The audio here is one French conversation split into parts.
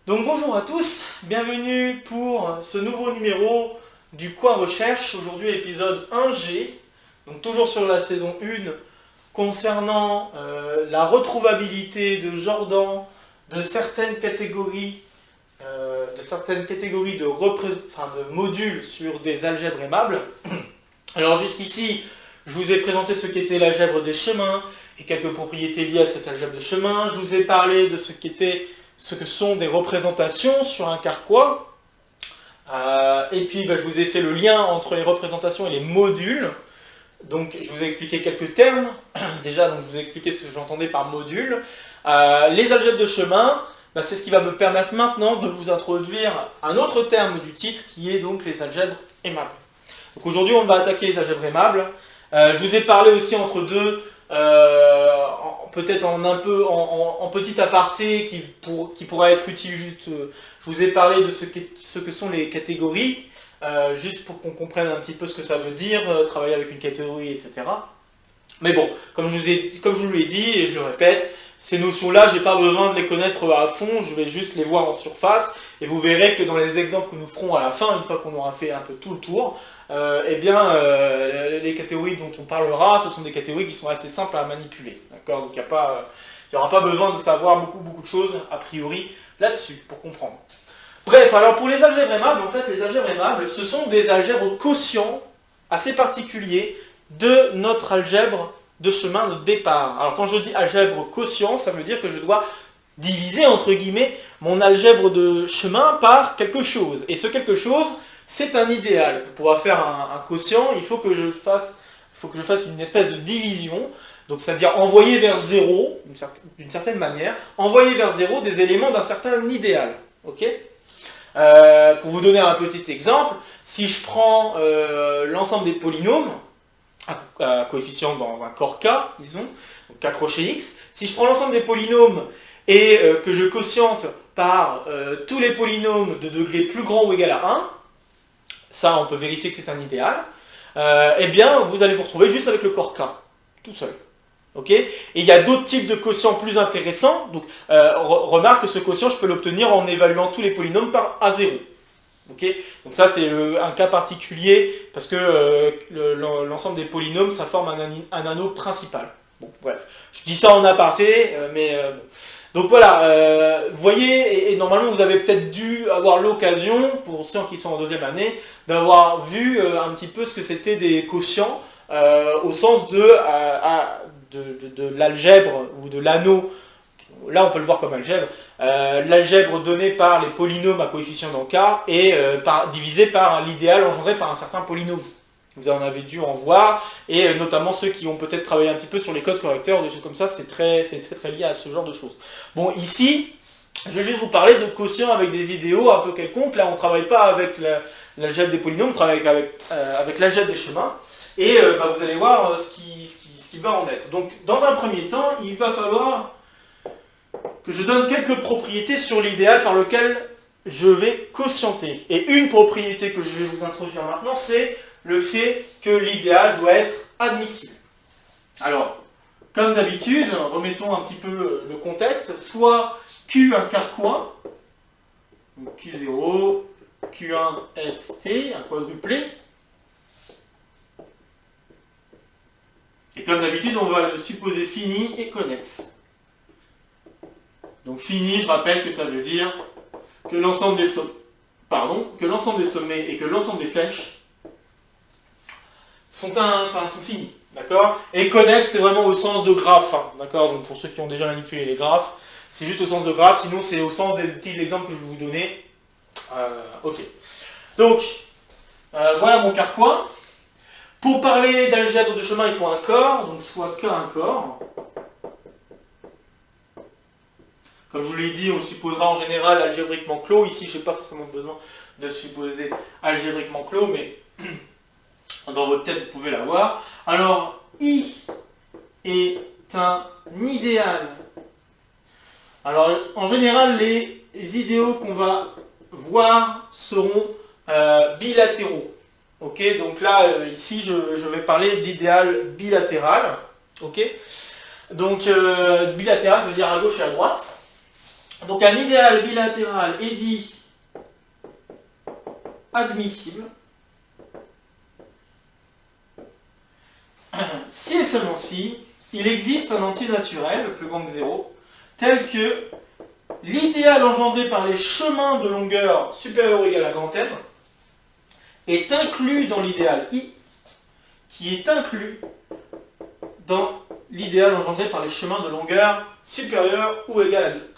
Donc bonjour à tous, bienvenue pour ce nouveau numéro du Coin Recherche, aujourd'hui épisode 1G, donc toujours sur la saison 1, concernant la retrouvabilité de Jordan de certaines catégories, de modules sur des algèbres aimables. Alors jusqu'ici, je vous ai présenté ce qu'était l'algèbre des chemins et quelques propriétés liées à cette algèbre de chemin. Je vous ai parlé de ce que sont des représentations sur un carquois. Et puis je vous ai fait le lien entre les représentations et les modules. Donc je vous ai expliqué quelques termes. Déjà, donc, je vous ai expliqué ce que j'entendais par module. Les algèbres de chemin, c'est ce qui va me permettre maintenant de vous introduire un autre terme du titre qui est donc les algèbres aimables. Donc aujourd'hui, on va attaquer les algèbres aimables. Je vous ai parlé aussi entre deux, peut-être en petit aparté qui pourra être utile juste. Je vous ai parlé de ce que sont les catégories, juste pour qu'on comprenne un petit peu ce que ça veut dire, travailler avec une catégorie, etc. Mais bon, comme je vous l'ai dit, et je le répète, ces notions-là, je n'ai pas besoin de les connaître à fond, je vais juste les voir en surface, et vous verrez que dans les exemples que nous ferons à la fin, une fois qu'on aura fait un peu tout le tour, les catégories dont on parlera, ce sont des catégories qui sont assez simples à manipuler. D'accord ? Donc il n'y aura pas besoin de savoir beaucoup de choses, a priori, là-dessus, pour comprendre. Bref, alors pour les algèbres aimables, en fait, les algèbres aimables, ce sont des algèbres quotients assez particuliers de notre algèbre de chemin de départ. Alors quand je dis algèbre quotient, ça veut dire que je dois diviser, entre guillemets, mon algèbre de chemin par quelque chose. Et ce quelque chose, c'est un idéal. Pour pouvoir faire un quotient, il faut que je fasse une espèce de division, donc c'est-à-dire envoyer vers 0, d'une certaine manière, envoyer vers 0 des éléments d'un certain idéal. Ok ? Pour vous donner un petit exemple, si je prends l'ensemble des polynômes, à coefficient dans un corps K, disons, donc K crochet X, si je prends l'ensemble des polynômes et que je quotiente par tous les polynômes de degré plus grand ou égal à 1, ça on peut vérifier que c'est un idéal, vous allez vous retrouver juste avec le corps K, tout seul. Okay, et il y a d'autres types de quotients plus intéressants. Donc, remarque que ce quotient, je peux l'obtenir en évaluant tous les polynômes par A0. Okay, donc ça, c'est un cas particulier, parce que l'ensemble des polynômes, ça forme un anneau principal. Bon, bref, je dis ça en aparté, Donc voilà, vous voyez, et normalement, vous avez peut-être dû avoir l'occasion, pour ceux qui sont en deuxième année, d'avoir vu un petit peu ce que c'était des quotients, au sens de l'algèbre ou de l'anneau, là on peut le voir comme algèbre, l'algèbre donnée par les polynômes à coefficient dans K et divisé par l'idéal engendré par un certain polynôme. Vous en avez dû en voir, et notamment ceux qui ont peut-être travaillé un petit peu sur les codes correcteurs, des choses comme ça, c'est très lié à ce genre de choses. Bon, ici, je vais juste vous parler de quotients avec des idéaux un peu quelconques. Là on ne travaille pas avec l'algèbre des polynômes, on travaille avec l'algèbre des chemins, et vous allez voir ce qui va en être. Donc, dans un premier temps, il va falloir que je donne quelques propriétés sur l'idéal par lequel je vais quotienter. Et une propriété que je vais vous introduire maintenant, c'est le fait que l'idéal doit être admissible. Alors, comme d'habitude, remettons un petit peu le contexte, soit Q un carquois, donc Q0, Q1 ST, un quadruplé. Et comme d'habitude, on va le supposer fini et connexe. Donc fini, je rappelle que ça veut dire que l'ensemble des sommets et que l'ensemble des flèches sont finis. D'accord ? Et connexe, c'est vraiment au sens de graphe. Hein, d'accord ? Donc pour ceux qui ont déjà manipulé les graphes, c'est juste au sens de graphe, sinon c'est au sens des petits exemples que je vais vous donner. Ok. Donc, voilà mon carquois. Pour parler d'algèbre de chemin, il faut un corps, donc soit K un corps. Comme je vous l'ai dit, on le supposera en général algébriquement clos. Ici, je n'ai pas forcément besoin de supposer algébriquement clos, mais dans votre tête, vous pouvez l'avoir. Alors, I est un idéal. Alors, en général, les idéaux qu'on va voir seront bilatéraux. Ok, donc là, ici, je vais parler d'idéal bilatéral. Ok, donc bilatéral, ça veut dire à gauche et à droite. Donc un idéal bilatéral est dit admissible si et seulement si il existe un entier naturel plus grand que 0 tel que l'idéal engendré par les chemins de longueur supérieure ou égale à grand M est inclus dans l'idéal I qui est inclus dans l'idéal engendré par les chemins de longueur supérieure ou égale à 2.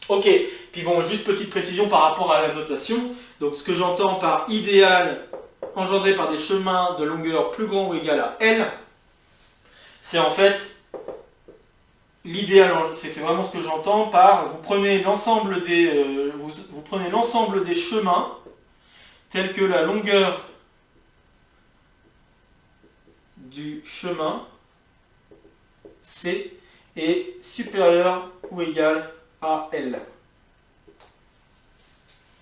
Ok, puis bon, juste petite précision par rapport à la notation. Donc ce que j'entends par idéal engendré par des chemins de longueur plus grand ou égal à L, c'est en fait l'idéal, c'est vraiment ce que j'entends par, vous prenez l'ensemble vous prenez l'ensemble des chemins tels que la longueur du chemin C est supérieure ou égale à L.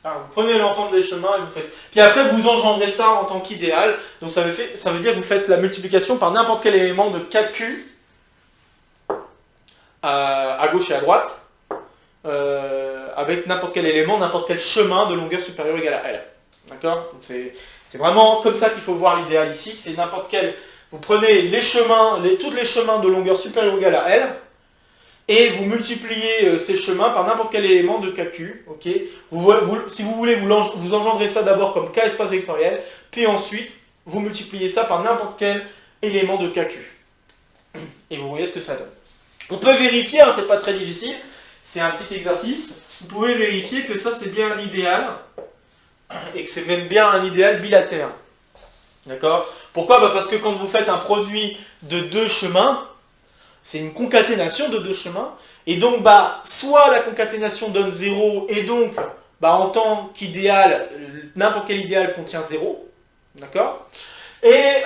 Alors, vous prenez l'ensemble des chemins et vous faites. Puis après, vous engendrez ça en tant qu'idéal. Donc ça veut dire que vous faites la multiplication par n'importe quel élément de KQ à gauche et à droite, avec n'importe quel élément, n'importe quel chemin de longueur supérieure ou égale à L. D'accord? C'est vraiment comme ça qu'il faut voir l'idéal ici. C'est n'importe quel. Vous prenez les chemins, tous les chemins de longueur supérieure ou égale à L, et vous multipliez ces chemins par n'importe quel élément de KQ. Okay, si vous voulez, vous engendrez ça d'abord comme K espace vectoriel, puis ensuite, vous multipliez ça par n'importe quel élément de KQ. Et vous voyez ce que ça donne. On peut vérifier, hein, c'est pas très difficile, c'est un petit exercice. Vous pouvez vérifier que ça c'est bien un idéal, et que c'est même bien un idéal bilatéral. D'accord? Pourquoi? Parce que quand vous faites un produit de deux chemins, c'est une concaténation de deux chemins, et donc soit la concaténation donne 0, et donc en tant qu'idéal, n'importe quel idéal contient 0, d'accord? Et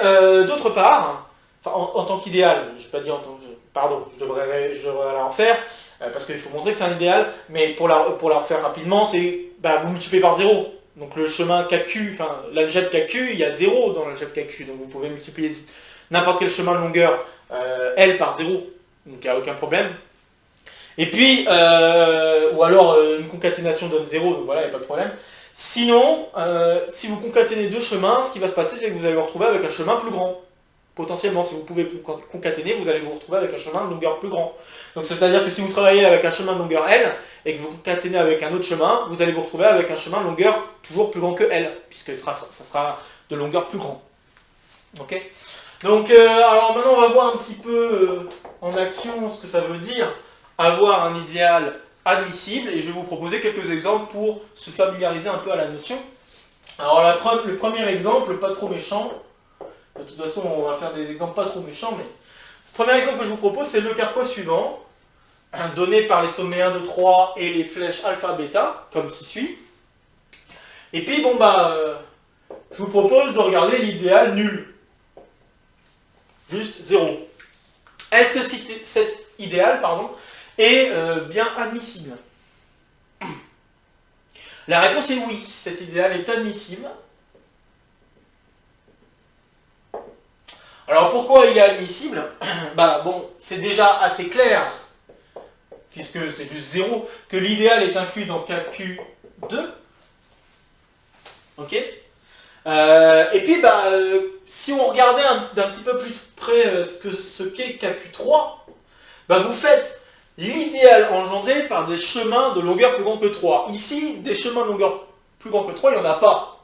d'autre part, en tant qu'idéal, je ne vais pas dire en tant que... Pardon, je devrais la refaire, parce qu'il faut montrer que c'est un idéal, mais pour la refaire rapidement, c'est vous multipliez par 0. Donc le chemin KQ, l'algèbre KQ, il y a 0 dans l'algèbre KQ, donc vous pouvez multiplier n'importe quel chemin de longueur L par 0, donc il n'y a aucun problème. Et puis, ou alors une concaténation donne 0, donc voilà, il n'y a pas de problème. Sinon, si vous concaténez deux chemins, ce qui va se passer, c'est que vous allez vous retrouver avec un chemin plus grand. Potentiellement, si vous pouvez concaténer, vous allez vous retrouver avec un chemin de longueur plus grand. Donc c'est-à-dire que si vous travaillez avec un chemin de longueur L, et que vous concaténez avec un autre chemin, vous allez vous retrouver avec un chemin de longueur toujours plus grand que L, puisque ça sera de longueur plus grand. Ok? Donc, alors maintenant on va voir un petit peu en action ce que ça veut dire avoir un idéal admissible, et je vais vous proposer quelques exemples pour se familiariser un peu à la notion. Alors le premier exemple, pas trop méchant, de toute façon on va faire des exemples pas trop méchants, mais le premier exemple que je vous propose c'est le carquois suivant, donné par les sommets 1, 2, 3 et les flèches alpha, bêta, comme ci suit. Et puis je vous propose de regarder l'idéal nul. Juste 0. Est-ce que cet idéal, est bien admissible? La réponse est oui, cet idéal est admissible. Alors pourquoi il est admissible? C'est déjà assez clair, puisque c'est juste 0, que l'idéal est inclus dans KQ2. Ok? Et puis, si on regardait d'un petit peu plus près ce qu'est KQ3, vous faites l'idéal engendré par des chemins de longueur plus grand que 3. Ici, des chemins de longueur plus grand que 3, il n'y en a pas.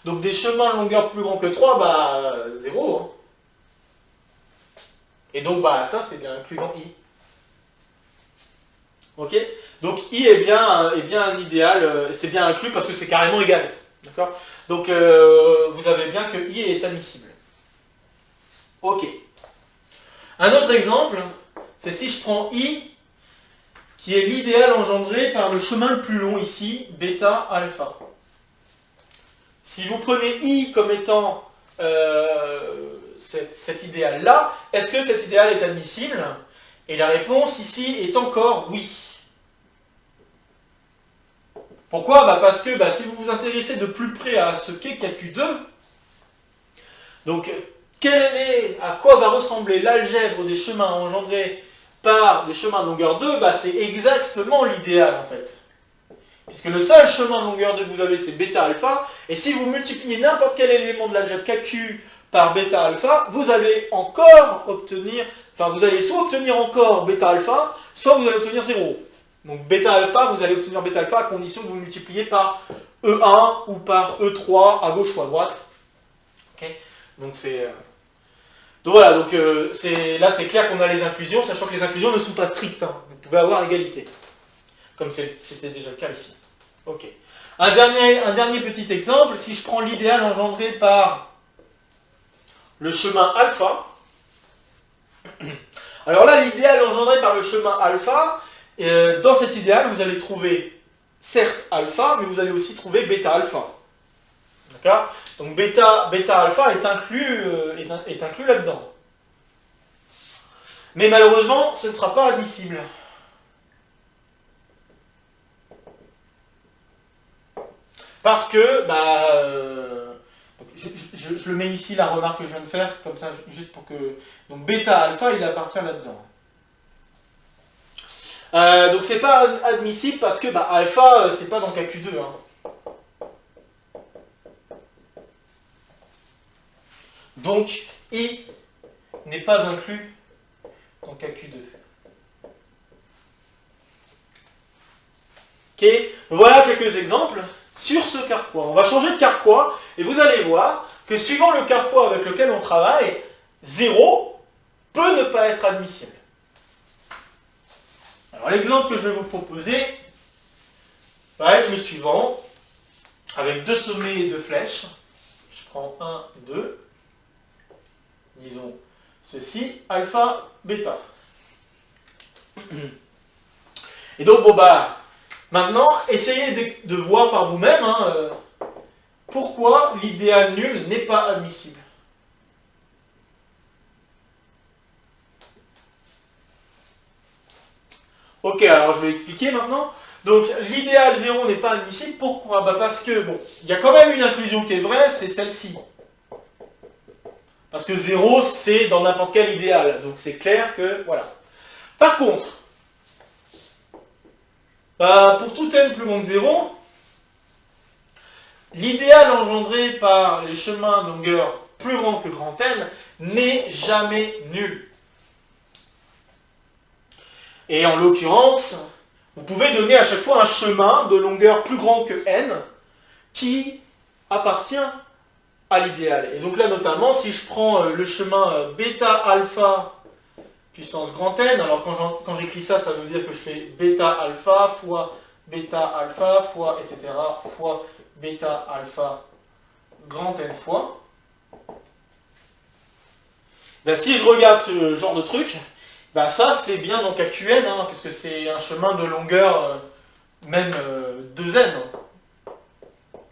Donc des chemins de longueur plus grand que 3, 0. Hein. Et donc, ça, c'est bien inclus dans I. Ok? Donc I est bien un idéal, c'est bien inclus parce que c'est carrément égal. D'accord? Donc vous avez bien que I est admissible. Ok. Un autre exemple, c'est si je prends I, qui est l'idéal engendré par le chemin le plus long ici, bêta alpha. Si vous prenez I comme étant cet idéal-là, est-ce que cet idéal est admissible? Et la réponse ici est encore oui. Pourquoi? Parce que si vous vous intéressez de plus près à ce qu'est KQ2, donc à quoi va ressembler l'algèbre des chemins engendrés par les chemins de longueur 2, bah, c'est exactement l'idéal en fait. Puisque le seul chemin de longueur 2 que vous avez, c'est bêta alpha, et si vous multipliez n'importe quel élément de l'algèbre KQ par bêta alpha, vous allez encore obtenir, enfin vous allez soit obtenir encore bêta alpha, soit vous allez obtenir 0. Donc bêta alpha, vous allez obtenir bêta alpha à condition que vous multipliez par E1 ou par E3 à gauche ou à droite. Okay, donc c'est... Donc voilà, donc là c'est clair qu'on a les inclusions, sachant que les inclusions ne sont pas strictes, hein. Vous pouvez avoir égalité, comme c'était déjà le cas ici. Ok. Un dernier petit exemple, si je prends l'idéal engendré par le chemin alpha, alors là l'idéal engendré par le chemin alpha, dans cet idéal vous allez trouver certes alpha, mais vous allez aussi trouver bêta alpha. D'accord ? Donc bêta alpha est inclus là-dedans. Mais malheureusement, ce ne sera pas admissible. Parce que, je le mets ici, la remarque que je viens de faire, comme ça, juste pour que... Donc bêta alpha, il appartient là-dedans. Donc c'est pas admissible parce que alpha, c'est pas dans KQ2. Hein. Donc, I n'est pas inclus dans KQ2. Ok, voilà quelques exemples sur ce carquois. On va changer de carquois et vous allez voir que suivant le carquois avec lequel on travaille, 0 peut ne pas être admissible. Alors l'exemple que je vais vous proposer va être le suivant, avec 2 sommets et 2 flèches. Je prends 1, 2. Disons ceci, alpha, bêta. Et donc, maintenant, essayez de voir par vous-même pourquoi l'idéal nul n'est pas admissible. Ok, alors je vais expliquer maintenant. Donc, l'idéal 0 n'est pas admissible. Pourquoi ? Parce que, il y a quand même une inclusion qui est vraie, c'est celle-ci. Parce que 0, c'est dans n'importe quel idéal. Donc c'est clair que, voilà. Par contre, pour tout n plus grand que 0, l'idéal engendré par les chemins de longueur plus grand que grand n n'est jamais nul. Et en l'occurrence, vous pouvez donner à chaque fois un chemin de longueur plus grand que n qui appartient à l'idéal. Et donc là, notamment, si je prends le chemin bêta alpha puissance grand N, alors quand j'écris ça, ça veut dire que je fais bêta alpha fois bêta alpha fois, etc., fois bêta alpha grand N fois. Si je regarde ce genre de truc, ça c'est bien dans KQN, parce que c'est un chemin de longueur même 2n,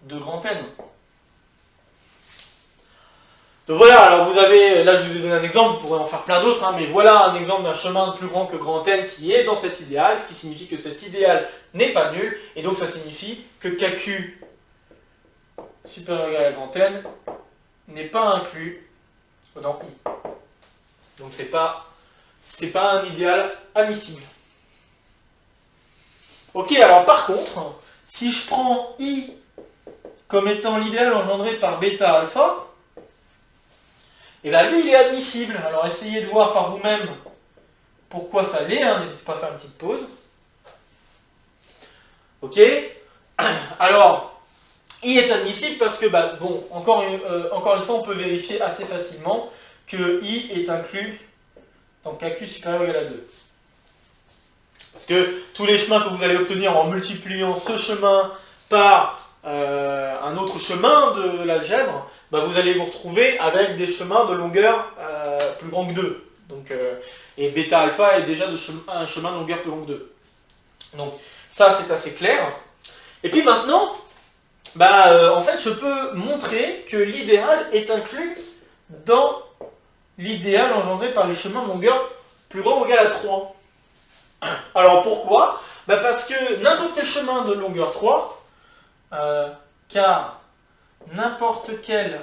de grand N. Donc voilà, alors vous avez, là je vous ai donné un exemple, vous pourrez en faire plein d'autres, mais voilà un exemple d'un chemin plus grand que grand N qui est dans cet idéal, ce qui signifie que cet idéal n'est pas nul, et donc ça signifie que KQ supérieur ou égal à grand N n'est pas inclus dans I. Donc c'est pas un idéal admissible. Ok, alors par contre, si je prends I comme étant l'idéal engendré par bêta alpha, et lui il est admissible. Alors essayez de voir par vous-même pourquoi ça l'est, n'hésitez pas à faire une petite pause. Ok. Alors, I est admissible parce que, encore une fois, on peut vérifier assez facilement que I est inclus dans KQ supérieur ou égal à 2. Parce que tous les chemins que vous allez obtenir en multipliant ce chemin par un autre chemin de l'algèbre, vous allez vous retrouver avec des chemins de longueur plus grand que 2. Donc, et bêta alpha est déjà un chemin de longueur plus grand que 2. Donc ça c'est assez clair. Et puis maintenant, en fait je peux montrer que l'idéal est inclus dans l'idéal engendré par les chemins de longueur plus grand ou égal à 3. Alors pourquoi ? Parce que n'importe quel chemin de longueur 3, car n'importe quel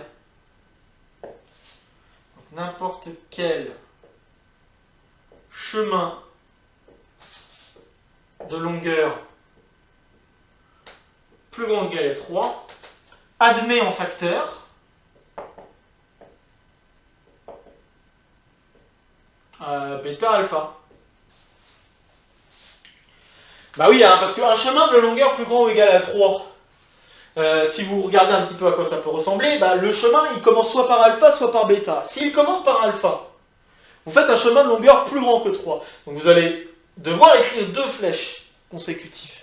chemin de longueur plus grand ou égal à 3 admet en facteur bêta alpha. Bah oui, hein, parce qu'un chemin de longueur plus grand ou égal à 3, si vous regardez un petit peu à quoi ça peut ressembler, bah, le chemin il commence soit par alpha, soit par bêta. S'il commence par alpha, vous faites un chemin de longueur plus grand que 3. Donc vous allez devoir écrire 2 flèches consécutives.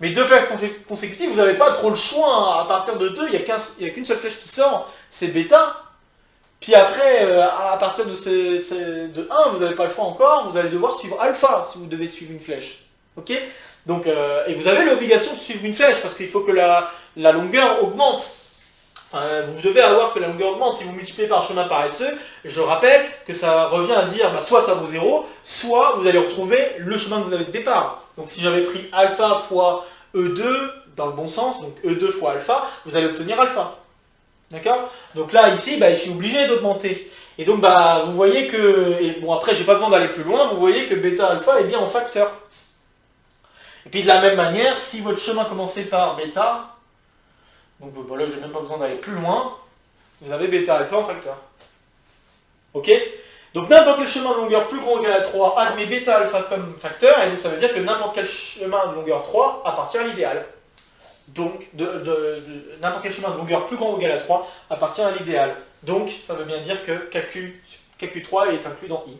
Mais 2 flèches consécutives, vous n'avez pas trop le choix. Hein. À partir de 2, il n'y a qu'une seule flèche qui sort, c'est bêta. Puis après, à partir de 1, vous n'avez pas le choix encore, vous allez devoir suivre alpha si vous devez suivre une flèche. Ok ? Donc, et vous avez l'obligation de suivre une flèche parce qu'il faut que la longueur augmente. Vous devez avoir que la longueur augmente. Si vous multipliez par un chemin paresseux, je rappelle que ça revient à dire bah, soit ça vaut 0, soit vous allez retrouver le chemin que vous avez de départ. Donc si j'avais pris alpha fois E2 dans le bon sens, donc E2 fois alpha, vous allez obtenir alpha. D'accord ? Donc là, ici, bah, je suis obligé d'augmenter. Et donc, bah, vous voyez que... Et bon, après, j'ai pas besoin d'aller plus loin, vous voyez que bêta alpha est bien en facteur. Et puis de la même manière, si votre chemin commençait par bêta, donc bah, là, j'ai même pas besoin d'aller plus loin, vous avez bêta alpha en facteur. Ok ? Donc n'importe quel chemin de longueur plus grand ou égal à 3 admet bêta alpha comme facteur, et donc ça veut dire que n'importe quel chemin de longueur 3 appartient à l'idéal. Donc, n'importe quel chemin de longueur plus grand ou égal à 3 appartient à l'idéal. Donc, ça veut bien dire que KQ3 est inclus dans I.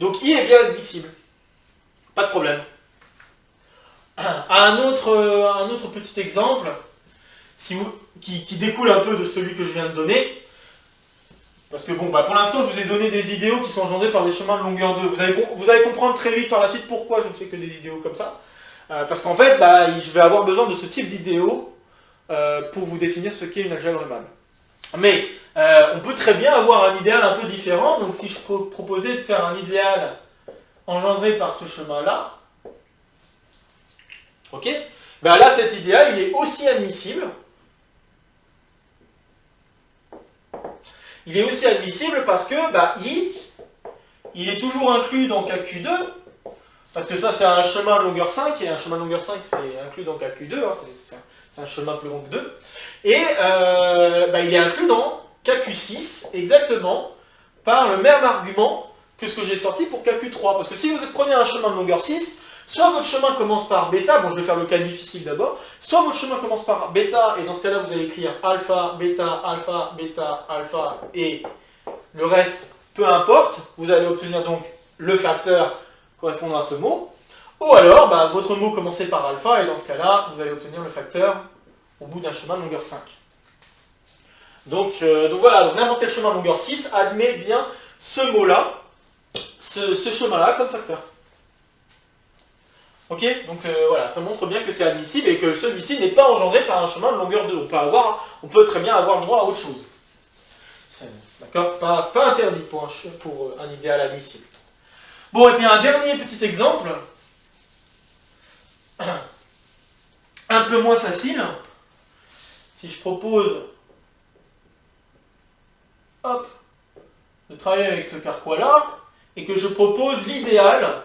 Donc, I est bien admissible. Pas de problème. Un autre petit exemple, qui découle un peu de celui que je viens de donner. Parce que bon, bah pour l'instant, je vous ai donné des idéaux qui sont engendrés par des chemins de longueur 2. Vous allez comprendre très vite par la suite pourquoi je ne fais que des idéaux comme ça. Parce qu'en fait, bah, je vais avoir besoin de ce type d'idéaux pour vous définir ce qu'est une algèbre Riemann. Mais on peut très bien avoir un idéal un peu différent. Donc si je proposais de faire un idéal engendré par ce chemin-là, ok, ben là cet idéal il est aussi admissible. Il est aussi admissible parce que bah, I, il est toujours inclus dans KQ2. Parce que ça, c'est un chemin de longueur 5, et un chemin de longueur 5, c'est inclus dans KQ2, hein, c'est un chemin plus long que 2. Et bah, il est inclus dans KQ6, exactement, par le même argument que ce que j'ai sorti pour KQ3. Parce que si vous prenez un chemin de longueur 6, soit votre chemin commence par bêta, bon je vais faire le cas difficile d'abord, soit votre chemin commence par bêta, et dans ce cas-là, vous allez écrire alpha, bêta, alpha, bêta, alpha, et le reste, peu importe, vous allez obtenir donc le facteur correspondant à ce mot, ou alors bah, votre mot commençait par alpha, et dans ce cas-là, vous allez obtenir le facteur au bout d'un chemin de longueur 5. Donc voilà, donc n'importe quel chemin de longueur 6 admet bien ce mot-là, ce chemin-là comme facteur. Ok, donc voilà, ça montre bien que c'est admissible et que celui-ci n'est pas engendré par un chemin de longueur 2. On peut très bien avoir le droit à autre chose. D'accord, c'est pas interdit pour un idéal admissible. Bon, et puis un dernier petit exemple, un peu moins facile. Si je propose, hop, de travailler avec ce carquois-là, et que je propose l'idéal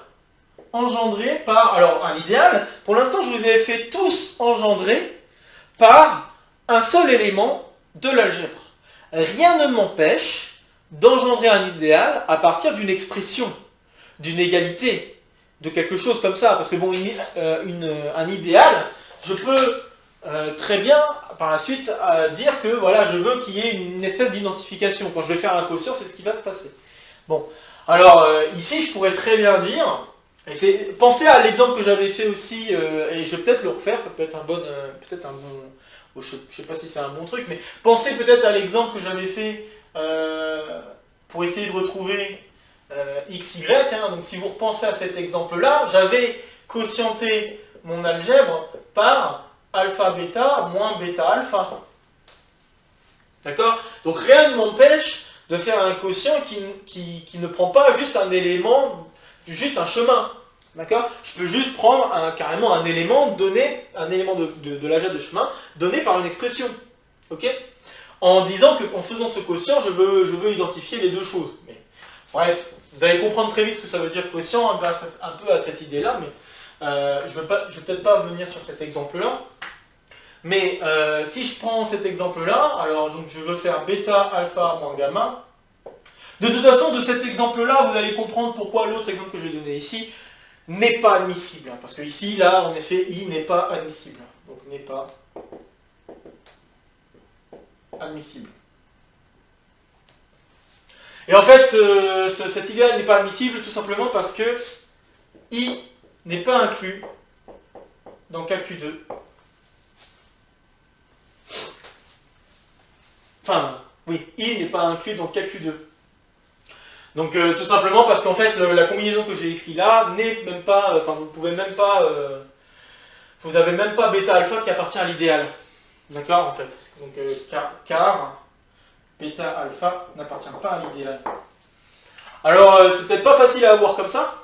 engendré par... Alors, un idéal, pour l'instant, je vous ai fait tous engendrer par un seul élément de l'algèbre. Rien ne m'empêche d'engendrer un idéal à partir d'une expression, d'une égalité, de quelque chose comme ça. Parce que bon, un idéal, je peux très bien, par la suite, dire que voilà, je veux qu'il y ait une espèce d'identification. Quand je vais faire un quotient, c'est ce qui va se passer. Bon, alors ici, je pourrais très bien dire... Pensez à l'exemple que j'avais fait aussi, et je vais peut-être le refaire, ça peut être un bon... je ne sais pas si c'est un bon truc, mais pensez peut-être à l'exemple que j'avais fait pour essayer de retrouver XY. Hein, donc si vous repensez à cet exemple-là, j'avais quotienté mon algèbre par alpha bêta moins bêta alpha. D'accord? Donc rien ne m'empêche de faire un quotient qui ne prend pas juste un élément, juste un chemin. D'accord? Je peux juste prendre carrément un élément donné, un élément de l'algèbre de chemin donné par une expression. Ok? En disant qu'en faisant ce quotient, je veux identifier les deux choses. Mais, bref, vous allez comprendre très vite ce que ça veut dire quotient grâce un peu à cette idée-là, mais Je vais peut-être pas venir sur cet exemple-là. Mais si je prends cet exemple-là, alors donc je veux faire bêta, alpha, moins gamma. De toute façon, de cet exemple-là, vous allez comprendre pourquoi l'autre exemple que j'ai donné ici n'est pas admissible. Parce que ici, là, en effet, I n'est pas admissible. Donc n'est pas admissible. Et en fait, cet idéal n'est pas admissible tout simplement parce que I n'est pas inclus dans KQ2. Enfin, oui, I n'est pas inclus dans KQ2. Donc tout simplement parce qu'en fait, la combinaison que j'ai écrite là n'est même pas, enfin vous pouvez même pas, vous avez même pas bêta alpha qui appartient à l'idéal. D'accord en fait. Donc car bêta alpha n'appartient pas à l'idéal. Alors c'est peut-être pas facile à avoir comme ça,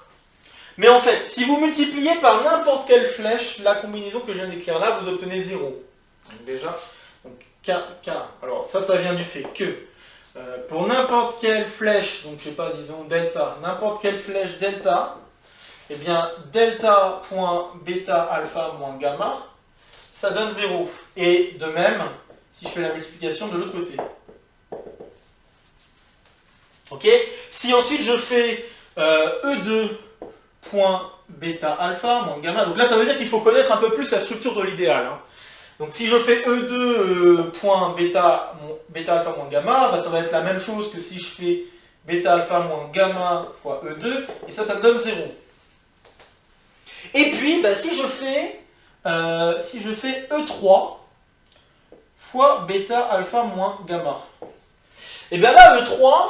mais en fait, si vous multipliez par n'importe quelle flèche la combinaison que je viens d'écrire là, vous obtenez 0. Donc déjà, donc K. Alors ça vient du fait que pour n'importe quelle flèche, donc je sais pas, disons delta, n'importe quelle flèche delta, eh bien delta.bêta alpha moins gamma, ça donne 0. Et de même, si je fais la multiplication de l'autre côté. Ok. Si ensuite je fais E2.bêta alpha moins gamma, donc là ça veut dire qu'il faut connaître un peu plus la structure de l'idéal. Hein. Donc si je fais E2.bêta alpha moins gamma, bah, ça va être la même chose que si je fais bêta alpha moins gamma fois E2, et ça me donne 0. Et puis, bah, si je fais E3 fois bêta alpha moins gamma, et bien là, E3,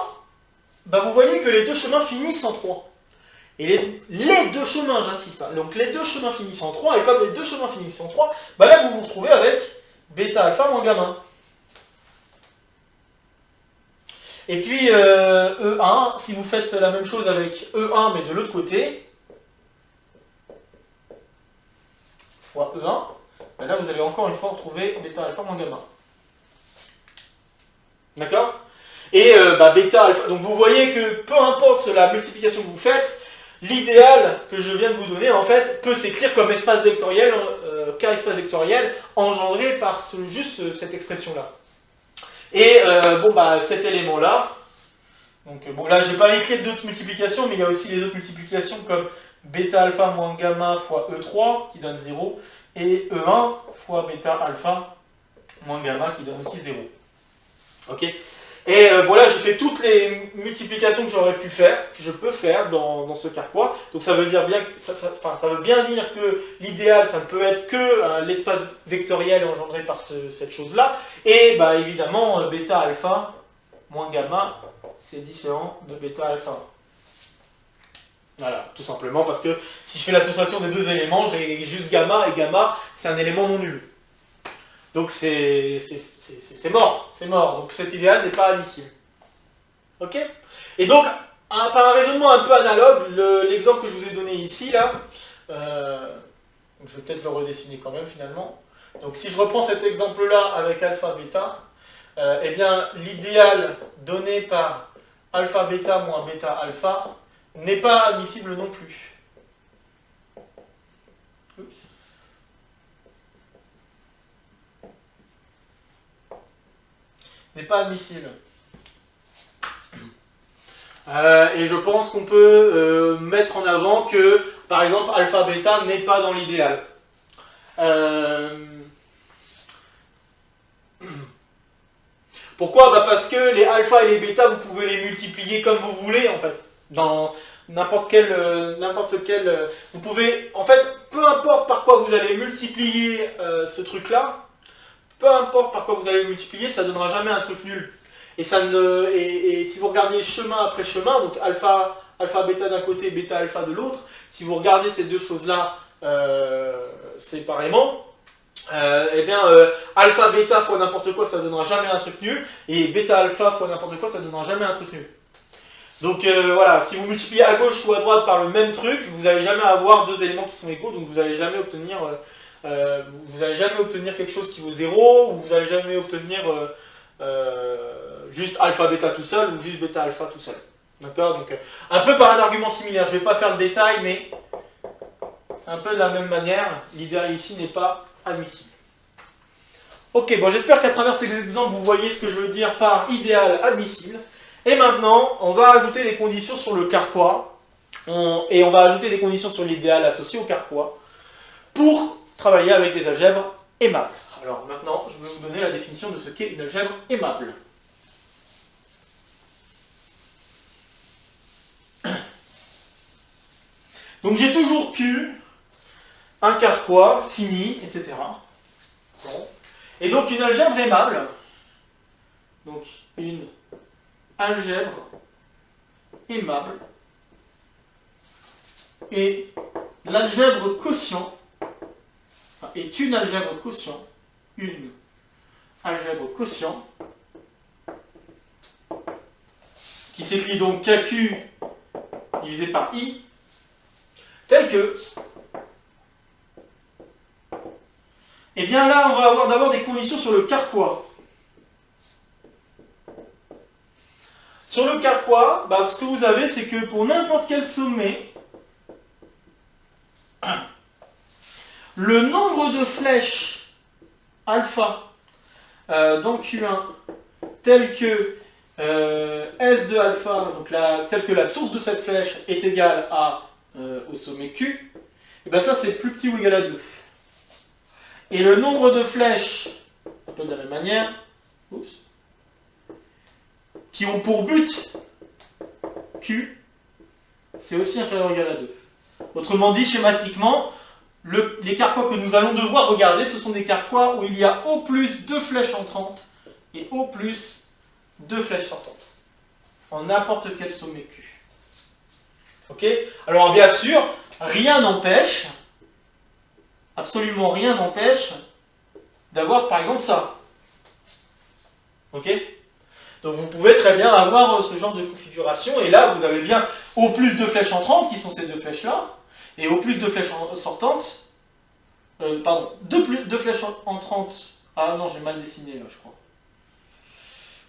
bah, vous voyez que les deux chemins finissent en 3. Et les deux chemins, j'insiste, hein, donc les deux chemins finissent en 3, et comme les deux chemins finissent en 3, bah là vous vous retrouvez avec bêta alpha moins gamma. Et puis E1, si vous faites la même chose avec E1 mais de l'autre côté, fois E1, bah là vous allez encore une fois retrouver bêta alpha moins gamma. D'accord? Et bêta alpha, donc vous voyez que peu importe la multiplication que vous faites, l'idéal que je viens de vous donner, en fait, peut s'écrire comme espace vectoriel, K espace vectoriel, engendré par juste cette expression-là. Et cet élément-là, donc bon là, j'ai pas écrit d'autres multiplications, mais il y a aussi les autres multiplications comme bêta alpha moins gamma fois E3, qui donne 0, et E1 fois bêta alpha moins gamma, qui donne aussi 0. Ok ? Et voilà, j'ai fait toutes les multiplications que j'aurais pu faire, que je peux faire dans ce carquois. Donc ça veut dire bien, ça veut bien dire que l'idéal, ça ne peut être que l'espace vectoriel engendré par cette chose-là. Et bah, évidemment, bêta alpha moins gamma, c'est différent de bêta alpha. Voilà, tout simplement parce que si je fais l'association des deux éléments, j'ai juste gamma, et gamma, c'est un élément non nul. Donc c'est mort, c'est mort. Donc cet idéal n'est pas admissible. Ok? Et donc, par un raisonnement un peu analogue, l'exemple que je vous ai donné ici, là, donc je vais peut-être le redessiner quand même finalement. Donc si je reprends cet exemple-là avec alpha, bêta, eh bien l'idéal donné par alpha, bêta moins bêta, alpha n'est pas admissible non plus. N'est pas admissible. Et je pense qu'on peut mettre en avant que, par exemple, alpha bêta n'est pas dans l'idéal. Pourquoi? Bah parce que les alpha et les bêta, vous pouvez les multiplier comme vous voulez, en fait. Dans n'importe quel... vous pouvez... En fait, peu importe par quoi vous allez multiplier ce truc-là, peu importe par quoi vous allez multiplier, ça ne donnera jamais un truc nul. Et si vous regardez chemin après chemin, donc alpha bêta d'un côté, bêta alpha de l'autre, si vous regardez ces deux choses-là séparément, alpha bêta fois n'importe quoi, ça ne donnera jamais un truc nul, et bêta alpha fois n'importe quoi, ça ne donnera jamais un truc nul. Donc voilà, si vous multipliez à gauche ou à droite par le même truc, vous n'allez jamais avoir deux éléments qui sont égaux, donc vous n'allez jamais obtenir... vous n'allez jamais obtenir quelque chose qui vaut 0, ou vous n'allez jamais obtenir juste alpha bêta tout seul, ou juste bêta alpha tout seul. D'accord? Donc un peu par un argument similaire, je ne vais pas faire le détail, mais c'est un peu de la même manière, l'idéal ici n'est pas admissible. Ok, bon, j'espère qu'à travers ces exemples, vous voyez ce que je veux dire par idéal admissible. Et maintenant, on va ajouter des conditions sur le carquois, et on va ajouter des conditions sur l'idéal associé au carquois, pour travailler avec des algèbres aimables. Alors maintenant, je vais vous donner la définition de ce qu'est une algèbre aimable. Donc j'ai toujours Q, un carquois, fini, etc. Bon. Et donc une algèbre aimable, donc une algèbre aimable, et l'algèbre quotient, est une algèbre quotient, qui s'écrit donc KQ divisé par I, tel que, eh bien là, on va avoir d'abord des conditions sur le carquois. Sur le carquois, ce que vous avez, c'est que pour n'importe quel sommet, le nombre de flèches alpha dans Q1 tel que S de alpha, donc tel que la source de cette flèche est égale au sommet Q, et bien ça c'est plus petit ou égal à 2. Et le nombre de flèches, un peu de la même manière, qui ont pour but Q, c'est aussi inférieur ou égal à 2. Autrement dit, schématiquement, les carquois que nous allons devoir regarder, ce sont des carquois où il y a au plus 2 flèches entrantes et au plus 2 flèches sortantes, en n'importe quel sommet Q. Ok? Alors bien sûr, rien n'empêche, absolument rien n'empêche, d'avoir par exemple ça. Ok? Donc vous pouvez très bien avoir ce genre de configuration, et là vous avez bien au plus 2 flèches entrantes, qui sont ces 2 flèches-là, et au plus 2 flèches sortantes, deux flèches entrantes, ah non j'ai mal dessiné là je crois.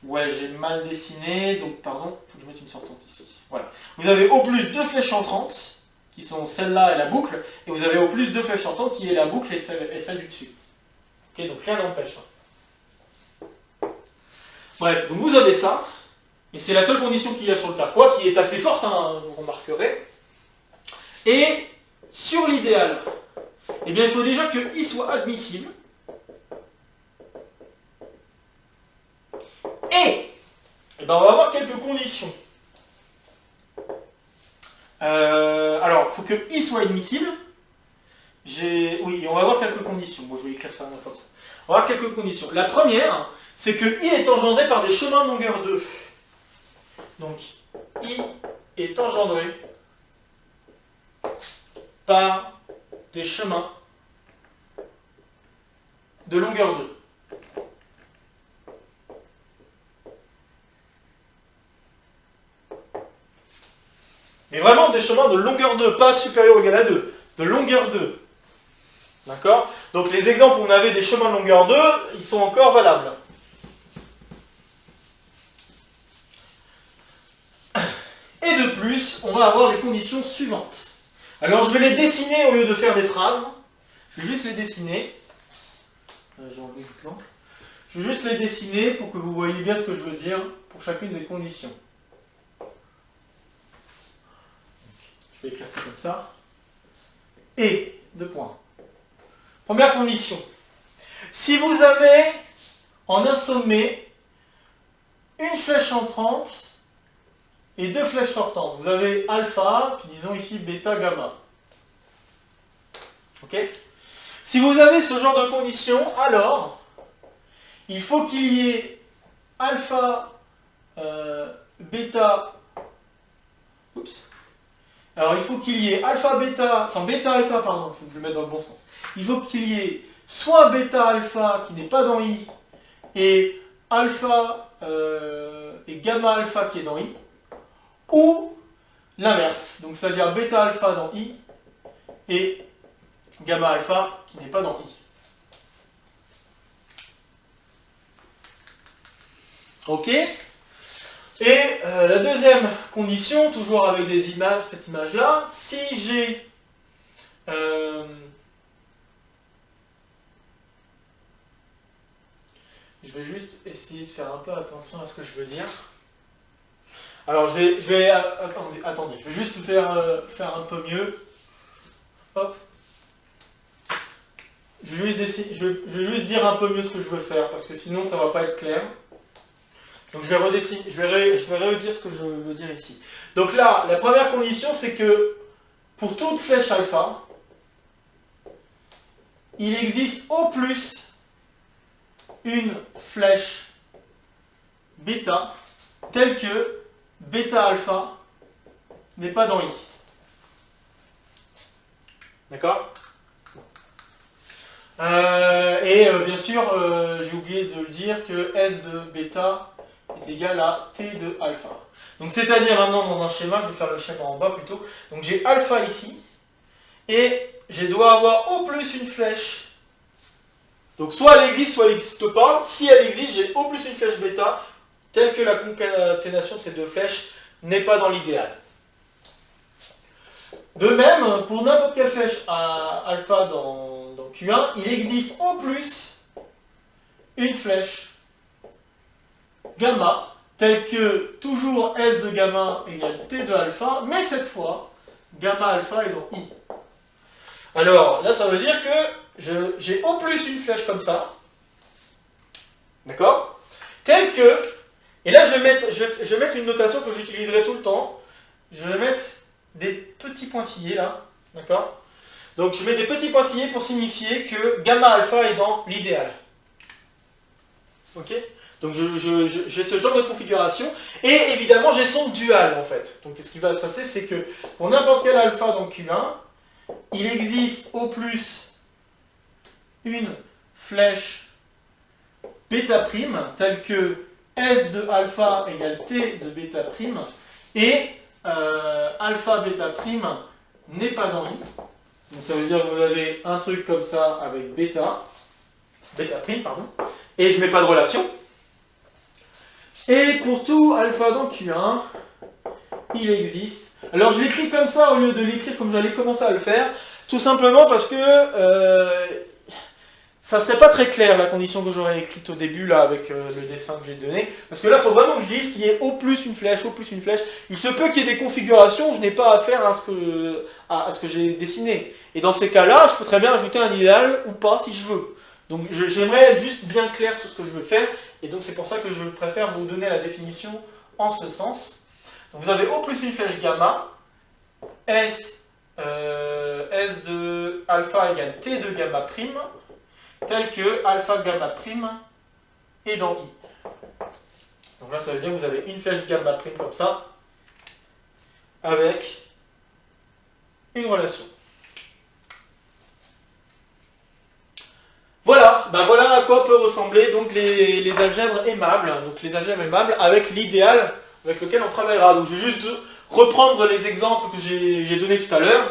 Ouais j'ai mal dessiné, donc pardon, il faut que je mette une sortante ici. Voilà. Vous avez au plus 2 flèches entrantes, qui sont celle-là et la boucle, et vous avez au plus 2 flèches sortantes, qui est la boucle et celle du dessus. Ok, donc rien n'empêche. Bref, donc vous avez ça, et c'est la seule condition qu'il y a sur le carquois, qui est assez forte, vous remarquerez. Et sur l'idéal, eh bien il faut déjà que I soit admissible. Et eh ben, on va avoir quelques conditions. Alors, il faut que I soit admissible. Oui, on va avoir quelques conditions. Bon, je vais écrire ça comme ça. On va avoir quelques conditions. La première, c'est que I est engendré par des chemins de longueur 2. Donc, I est engendré par des chemins de longueur 2. Mais vraiment des chemins de longueur 2, pas supérieur ou égal à 2, de longueur 2. D'accord? Donc les exemples où on avait des chemins de longueur 2, ils sont encore valables. Et de plus, on va avoir les conditions suivantes. Alors je vais les dessiner au lieu de faire des phrases. Je vais juste les dessiner. J'ai enlevé l'exemple. Je vais juste les dessiner pour que vous voyez bien ce que je veux dire pour chacune des conditions. Je vais écrire ça comme ça. Et, deux points. Première condition. Si vous avez en un sommet une flèche entrante et 2 flèches sortantes, vous avez alpha, puis disons ici bêta, gamma. Ok? Si vous avez ce genre de condition, alors il faut qu'il y ait alpha, bêta. Oups. Alors il faut qu'il y ait alpha, bêta, enfin bêta, alpha, pardon, il faut que je le mette dans le bon sens. Il faut qu'il y ait soit bêta, alpha qui n'est pas dans I, et alpha et gamma, alpha qui est dans I, ou l'inverse. Donc c'est-à-dire bêta, alpha dans I, et gamma, alpha qui n'est pas dans I. Ok? Et la deuxième condition, toujours avec des images, cette image-là, si j'ai Je vais juste essayer de faire un peu attention à ce que je veux dire. Alors attendez, je vais juste faire un peu mieux. Hop. Je vais juste dire un peu mieux ce que je veux faire, parce que sinon ça va pas être clair. Donc je vais redire ce que je veux dire ici. Donc là, la première condition, c'est que pour toute flèche alpha, il existe au plus une flèche bêta telle que bêta alpha n'est pas dans I. D'accord ? Bien sûr, j'ai oublié de le dire que S de bêta est égal à T de alpha. Donc c'est-à-dire maintenant dans un schéma, je vais faire le schéma en bas plutôt. Donc j'ai alpha ici, et je dois avoir au plus une flèche. Donc soit elle existe, soit elle n'existe pas. Si elle existe, j'ai au plus une flèche bêta, telle que la concaténation de ces deux flèches n'est pas dans l'idéal. De même, pour n'importe quelle flèche à alpha dans Q1, il existe au plus une flèche gamma, telle que toujours S de gamma égale T de alpha, mais cette fois, gamma alpha est dans I. Alors, là, ça veut dire que j'ai au plus une flèche comme ça, d'accord? Telle que, et là, je vais mettre une notation que j'utiliserai tout le temps, je vais mettre des petits pointillés là, d'accord? Donc je mets des petits pointillés pour signifier que gamma alpha est dans l'idéal. Ok? Donc j'ai ce genre de configuration, et évidemment j'ai son dual en fait. Donc ce qui va se passer, c'est que pour n'importe quel alpha dans Q1, il existe au plus une flèche bêta prime, telle que S de alpha égale T de bêta prime, et alpha bêta prime n'est pas dans I. Donc ça veut dire que vous avez un truc comme ça avec bêta prime, pardon, et je ne mets pas de relation. Et pour tout alpha dans Q1, il existe. Alors je l'écris comme ça au lieu de l'écrire comme j'allais commencer à le faire, tout simplement parce que ça ne serait pas très clair la condition que j'aurais écrite au début là avec le dessin que j'ai donné. Parce que là, il faut vraiment que je dise qu'il y ait au plus une flèche, au plus une flèche. Il se peut qu'il y ait des configurations où je n'ai pas à faire à ce que j'ai dessiné. Et dans ces cas-là, je peux très bien ajouter un idéal ou pas si je veux. Donc j'aimerais être juste bien clair sur ce que je veux faire. Et donc c'est pour ça que je préfère vous donner la définition en ce sens. Donc, vous avez au plus une flèche gamma, S de alpha égale T de gamma prime, tel que alpha gamma prime est dans I. Donc là, ça veut dire que vous avez une flèche gamma prime comme ça, avec une relation. Voilà, voilà à quoi peuvent ressembler donc les algèbres aimables. Donc les algèbres aimables avec l'idéal avec lequel on travaillera. Donc je vais juste reprendre les exemples que j'ai donnés tout à l'heure.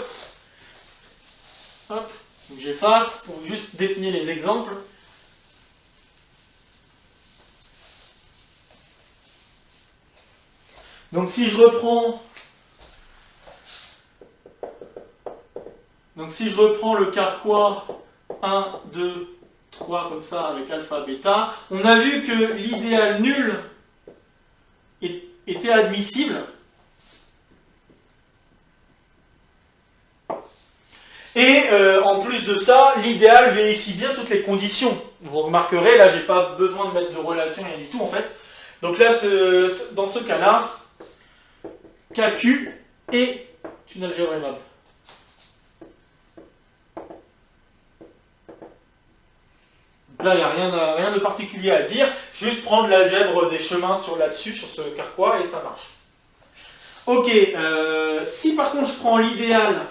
Hop. Donc j'efface pour juste dessiner les exemples. Donc si je reprends le carquois 1, 2, 3 comme ça avec alpha, bêta, on a vu que l'idéal nul était admissible. Et en plus de ça, l'idéal vérifie bien toutes les conditions. Vous remarquerez, là, j'ai pas besoin de mettre de relation, rien du tout en fait. Donc là, dans ce cas-là, KQ est une algèbre aimable. Là, il n'y a rien de particulier à dire, juste prendre l'algèbre des chemins là-dessus, sur ce carquois, et ça marche. Ok, si par contre je prends l'idéal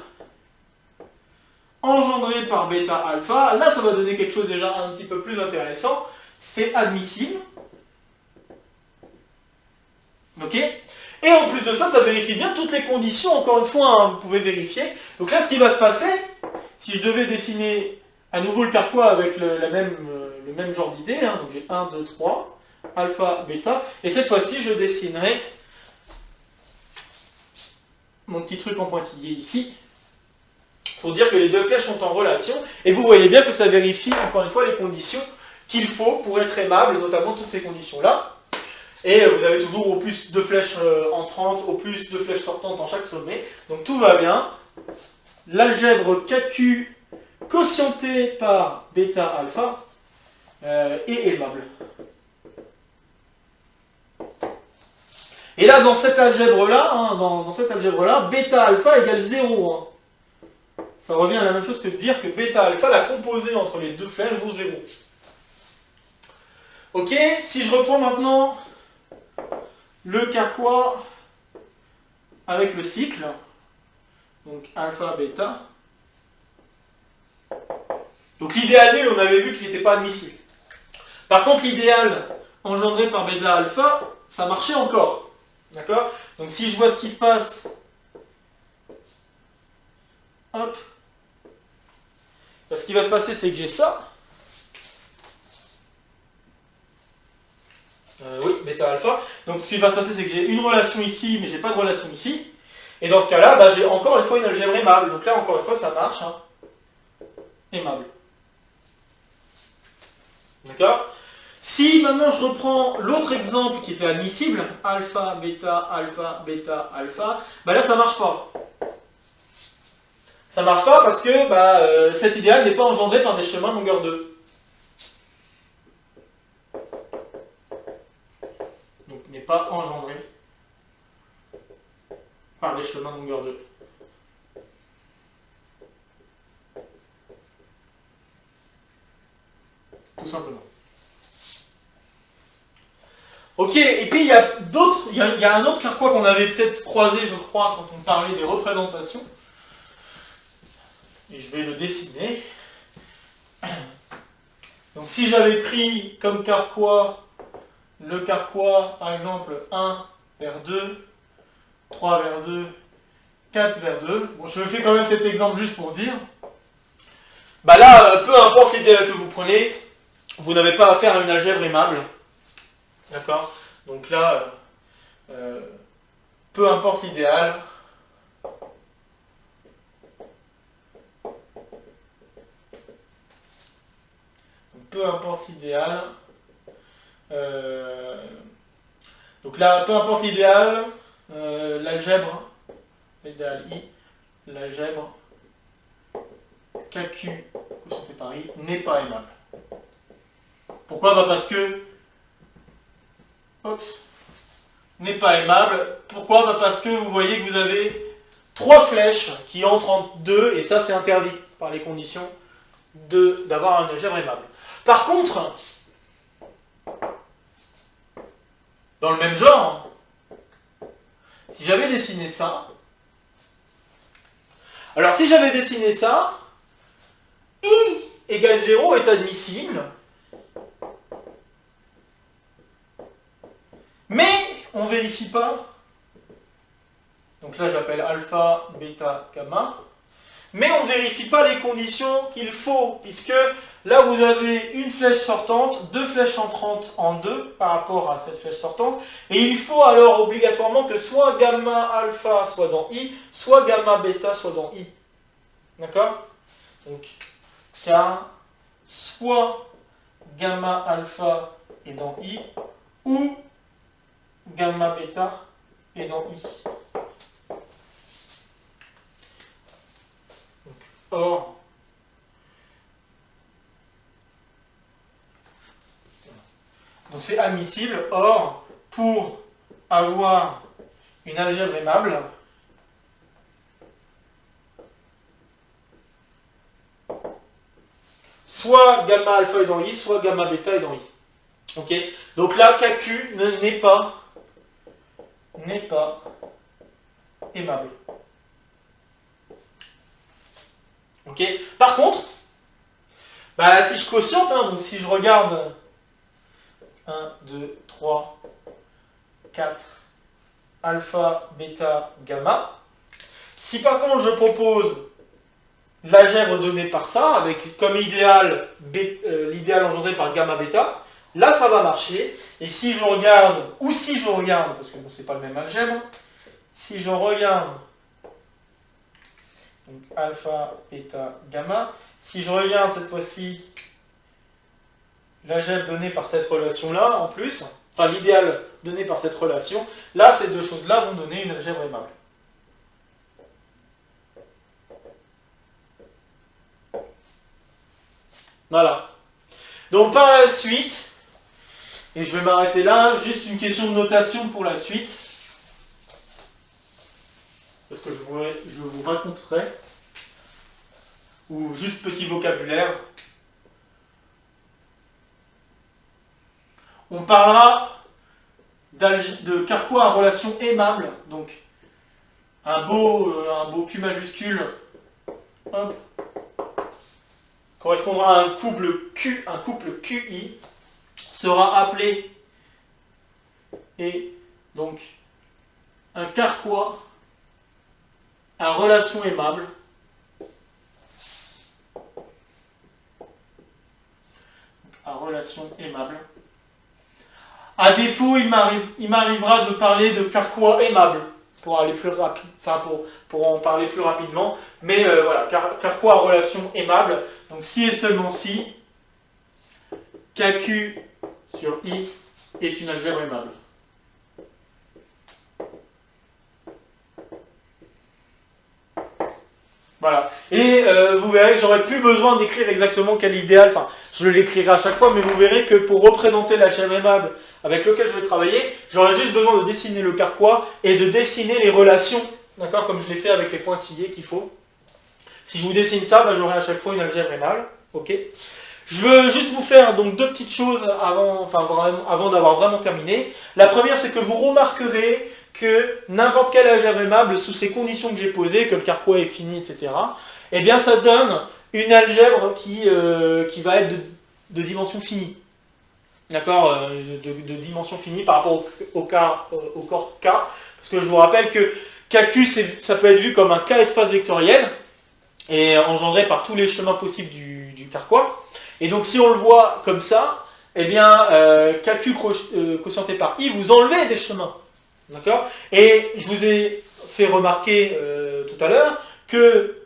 engendré par bêta alpha, là ça va donner quelque chose déjà un petit peu plus intéressant, c'est admissible. Ok? Et en plus de ça, ça vérifie bien toutes les conditions, encore une fois, hein, vous pouvez vérifier. Donc là, ce qui va se passer, si je devais dessiner à nouveau le carquois avec le même genre d'idée, hein, donc j'ai 1, 2, 3, alpha, bêta, et cette fois-ci, je dessinerai mon petit truc en pointillé ici. pour dire que les deux flèches sont en relation. Et vous voyez bien que ça vérifie, encore une fois, les conditions qu'il faut pour être aimable, notamment toutes ces conditions-là. Et vous avez toujours au plus deux flèches entrantes, au plus deux flèches sortantes en chaque sommet. Donc tout va bien. L'algèbre KQ quotientée par bêta alpha est aimable. Et là, dans cette algèbre-là, bêta alpha égale 0. Hein. Ça revient à la même chose que de dire que bêta alpha, la composée entre les deux flèches, vaut 0. Ok, si je reprends maintenant le carquois avec le cycle, donc alpha, bêta. Donc l'idéal nul, on avait vu qu'il n'était pas admissible. Par contre, l'idéal engendré par bêta alpha, ça marchait encore. D'accord? Donc si je vois ce qui se passe, hop, ce qui va se passer, c'est que j'ai ça. Oui, bêta alpha. Donc ce qui va se passer, c'est que j'ai une relation ici, mais j'ai pas de relation ici. Et dans ce cas-là, bah, j'ai encore une fois une algèbre aimable. Donc là, encore une fois, ça marche. Hein. Aimable. D'accord? Si maintenant je reprends l'autre exemple qui était admissible, alpha, bêta, bah là ça marche pas. Ça marche pas parce que cet idéal n'est pas engendré par des chemins longueur 2. Donc n'est pas engendré par les chemins longueur 2. Tout simplement. Ok, et puis il y a d'autres, il y a un autre carquois qu'on avait peut-être croisé, je crois, quand on parlait des représentations. Et je vais le dessiner. Donc si j'avais pris comme carquois le carquois, par exemple, 1 vers 2, 3 vers 2, 4 vers 2. Bon, je fais quand même cet exemple juste pour dire. Bah là, peu importe l'idéal que vous prenez, vous n'avez pas affaire à une algèbre aimable. D'accord? Donc là, peu importe l'idéal, donc là, peu importe l'idéal, l'algèbre, l'idéal I, l'algèbre KQ, quotient par I, n'est pas aimable. Pourquoi? Bah parce que n'est pas aimable. Pourquoi? Bah parce que vous voyez que vous avez 3 flèches qui entrent en 2, et ça c'est interdit par les conditions d'avoir un algèbre aimable. Par contre, dans le même genre, si j'avais dessiné ça, alors si j'avais dessiné ça, I égale 0 est admissible, mais on ne vérifie pas. Donc là j'appelle alpha, bêta, gamma. Mais on ne vérifie pas les conditions qu'il faut, puisque là vous avez une flèche sortante, 2 flèches entrantes en 2 par rapport à cette flèche sortante, et il faut alors obligatoirement que soit gamma alpha soit dans I, soit gamma bêta soit dans I. D'accord? Donc, car soit gamma alpha est dans I, ou gamma bêta est dans I. Or, donc c'est admissible. Or, pour avoir une algèbre aimable, soit gamma alpha est dans I, soit gamma bêta est dans I. Ok? Donc là, KQ n'est pas aimable. Ok? Par contre, bah, si je quotiente, hein, donc si je regarde 1, 2, 3, 4, alpha, bêta, gamma, si par contre je propose l'algèbre donnée par ça, avec comme idéal l'idéal engendré par gamma bêta, là ça va marcher. Et si je regarde, parce que bon, c'est pas le même algèbre, si je regarde donc alpha, bêta, gamma. Si je regarde cette fois-ci l'algèbre donnée par cette relation-là, en plus, enfin l'idéal donné par cette relation, là, ces deux choses-là vont donner une algèbre aimable. Voilà. Donc par la suite, et je vais m'arrêter là, juste une question de notation pour la suite, parce que je vous raconterai, ou juste petit vocabulaire. On parlera de Carquois à relation aimable, donc un beau Q majuscule, hop, correspondra à un couple QI, sera appelé, et donc un Carquois à relation aimable, à relation aimable. À défaut, il m'arrivera de parler de Carquois aimable, pour aller plus rapide, enfin pour en parler plus rapidement. Mais voilà, Carquois à relation aimable. Donc si et seulement si, KQ sur I est une algèbre aimable. Voilà. Et vous verrez, j'aurai plus besoin d'écrire exactement quel idéal, enfin, je l'écrirai à chaque fois, mais vous verrez que pour représenter l'algèbre aimable avec lequel je vais travailler, j'aurai juste besoin de dessiner le Carquois et de dessiner les relations, d'accord, comme je l'ai fait avec les pointillés qu'il faut. Si je vous dessine ça, bah, j'aurai à chaque fois une algèbre aimable, ok. Je veux juste vous faire donc deux petites choses avant d'avoir vraiment terminé. La première, c'est que vous remarquerez que n'importe quelle algèbre aimable, sous ces conditions que j'ai posées, que le Carquois est fini, etc., eh bien ça donne une algèbre qui va être de dimension finie. D'accord, de dimension finie par rapport au corps K. Parce que je vous rappelle que KQ, ça peut être vu comme un K espace vectoriel, et engendré par tous les chemins possibles du Carquois. Et donc si on le voit comme ça, eh bien KQ quotienté par I, vous enlevez des chemins. D'accord ? Et je vous ai fait remarquer tout à l'heure que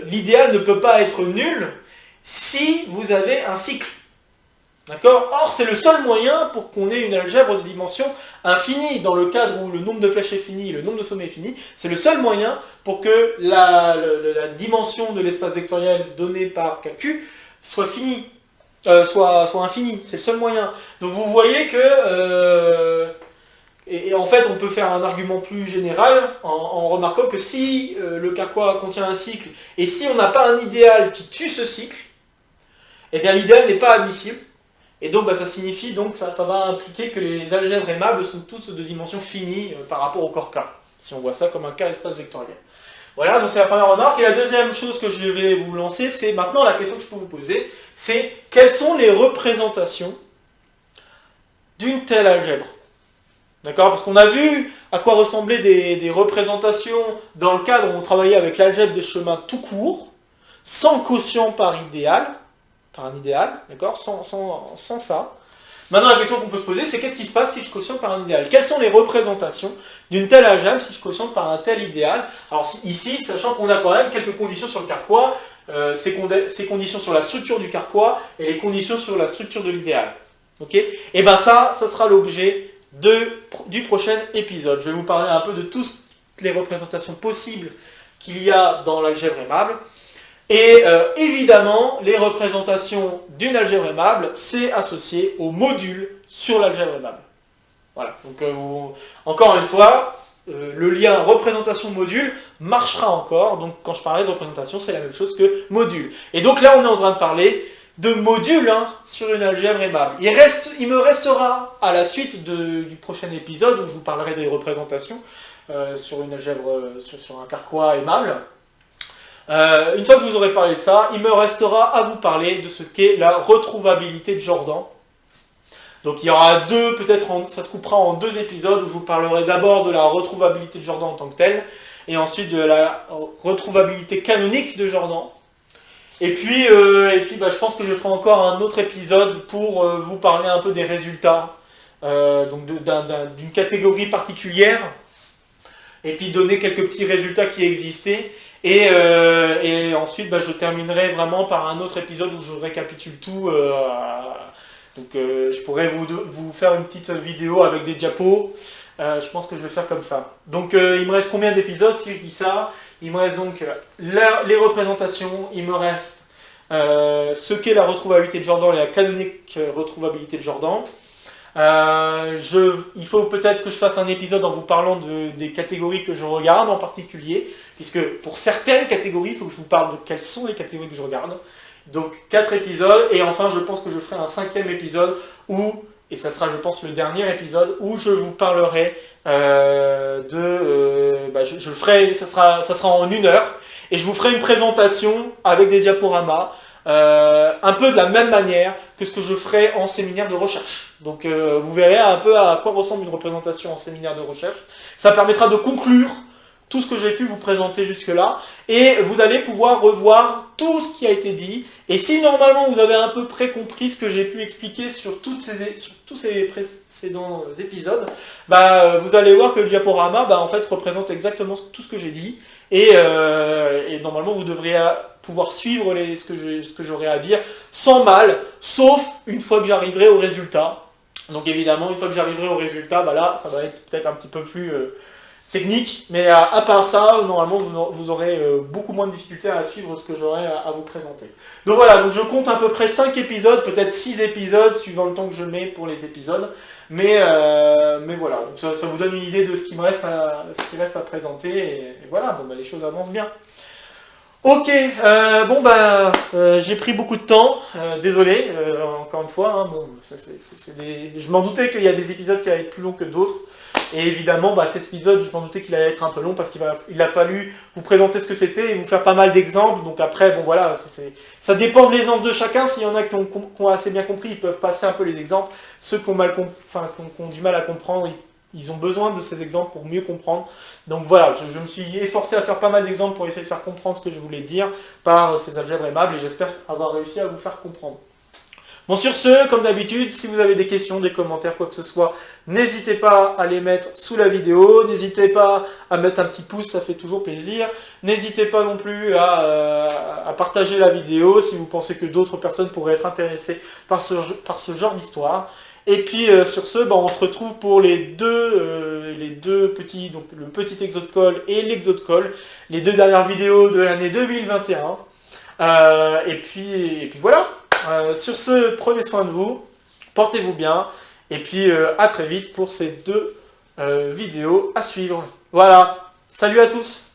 l'idéal ne peut pas être nul si vous avez un cycle. D'accord ? Or, c'est le seul moyen pour qu'on ait une algèbre de dimension infinie. Dans le cadre où le nombre de flèches est fini, le nombre de sommets est fini, c'est le seul moyen pour que la dimension de l'espace vectoriel donné par KQ soit finie, soit infinie. C'est le seul moyen. Donc vous voyez que... Et en fait, on peut faire un argument plus général en remarquant que si le Carquois contient un cycle, et si on n'a pas un idéal qui tue ce cycle, eh bien l'idéal n'est pas admissible. Et donc bah, ça signifie, donc ça va impliquer que les algèbres aimables sont toutes de dimension finie par rapport au corps K. Si on voit ça comme un K espace vectoriel. Voilà, donc c'est la première remarque. Et la deuxième chose que je vais vous lancer, c'est maintenant la question que je peux vous poser, c'est quelles sont les représentations d'une telle algèbre ? D'accord ? Parce qu'on a vu à quoi ressemblaient des représentations dans le cadre où on travaillait avec l'algèbre des chemins tout court, sans quotient par un idéal, d'accord ? Sans ça. Maintenant, la question qu'on peut se poser, c'est qu'est-ce qui se passe si je quotiente par un idéal ? Quelles sont les représentations d'une telle algèbre si je quotiente par un tel idéal ? Alors ici, sachant qu'on a quand même quelques conditions sur le Carquois, ces conditions sur la structure du Carquois et les conditions sur la structure de l'idéal. Ok ? Et bien ça sera l'objet du prochain épisode. Je vais vous parler un peu de toutes les représentations possibles qu'il y a dans l'algèbre aimable. Et évidemment, les représentations d'une algèbre aimable, c'est associé au module sur l'algèbre aimable. Voilà. Donc encore une fois, le lien représentation-module marchera encore. Donc quand je parlais de représentation, c'est la même chose que module. Et donc là, on est en train de parler de module sur une algèbre aimable. Il me restera, à la suite du prochain épisode, où je vous parlerai des représentations sur une algèbre, sur un Carquois aimable. Une fois que je vous aurai parlé de ça, il me restera à vous parler de ce qu'est la retrouvabilité de Jordan. Donc il y aura ça se coupera en deux épisodes où je vous parlerai d'abord de la retrouvabilité de Jordan en tant que telle, et ensuite de la retrouvabilité canonique de Jordan. Et puis je pense que je ferai encore un autre épisode pour vous parler un peu des résultats donc d'une catégorie particulière, et puis donner quelques petits résultats qui existaient. Et ensuite, je terminerai vraiment par un autre épisode où je récapitule tout. Je pourrais vous faire une petite vidéo avec des diapos. Je pense que je vais faire comme ça. Donc il me reste combien d'épisodes si je dis ça? Il me reste donc les représentations, il me reste ce qu'est la retrouvabilité de Jordan et la canonique retrouvabilité de Jordan. Il faut peut-être que je fasse un épisode en vous parlant des catégories que je regarde en particulier, puisque pour certaines catégories, il faut que je vous parle de quelles sont les catégories que je regarde. Donc 4 épisodes, et enfin je pense que je ferai un 5e épisode où, et ça sera je pense le dernier épisode, où je vous parlerai je le ferai, ça sera en 1 heure, et je vous ferai une présentation avec des diaporamas, un peu de la même manière que ce que je ferai en séminaire de recherche. Donc vous verrez un peu à quoi ressemble une représentation en séminaire de recherche. Ça permettra de conclure tout ce que j'ai pu vous présenter jusque-là, et vous allez pouvoir revoir tout ce qui a été dit, et si normalement vous avez à peu près compris ce que j'ai pu expliquer sur tous ces précédents épisodes, vous allez voir que le diaporama en fait représente exactement tout ce que j'ai dit, et normalement vous devriez pouvoir suivre ce que j'aurai à dire sans mal, sauf une fois que j'arriverai au résultat. Donc évidemment, une fois que j'arriverai au résultat, là, ça va être peut-être un petit peu plus technique, mais à part ça, normalement, vous aurez beaucoup moins de difficultés à suivre ce que j'aurai à vous présenter. Donc voilà, donc je compte à peu près 5 épisodes, peut-être 6 épisodes, suivant le temps que je mets pour les épisodes, mais voilà, donc ça vous donne une idée de ce qui reste à présenter, et voilà, les choses avancent bien. Ok, j'ai pris beaucoup de temps, désolé, encore une fois, je m'en doutais qu'il y a des épisodes qui allaient être plus longs que d'autres, et évidemment, cet épisode, je m'en doutais qu'il allait être un peu long, parce qu'il a fallu vous présenter ce que c'était, et vous faire pas mal d'exemples, donc après, ça dépend de l'aisance de chacun, s'il y en a qui ont assez bien compris, ils peuvent passer un peu les exemples, ceux qui ont du mal à comprendre, ils ont besoin de ces exemples pour mieux comprendre. Donc voilà, je me suis efforcé à faire pas mal d'exemples pour essayer de faire comprendre ce que je voulais dire par ces algèbres aimables, et j'espère avoir réussi à vous faire comprendre. Bon, sur ce, comme d'habitude, si vous avez des questions, des commentaires, quoi que ce soit, n'hésitez pas à les mettre sous la vidéo, n'hésitez pas à mettre un petit pouce, ça fait toujours plaisir. N'hésitez pas non plus à partager la vidéo si vous pensez que d'autres personnes pourraient être intéressées par ce genre d'histoire. Et puis sur ce, on se retrouve pour les deux petits, donc le petit Exode Call et l'Exode Call, les 2 dernières vidéos de l'année 2021. Et puis voilà. Sur ce, prenez soin de vous, portez-vous bien, et puis à très vite pour ces 2 vidéos à suivre. Voilà, salut à tous!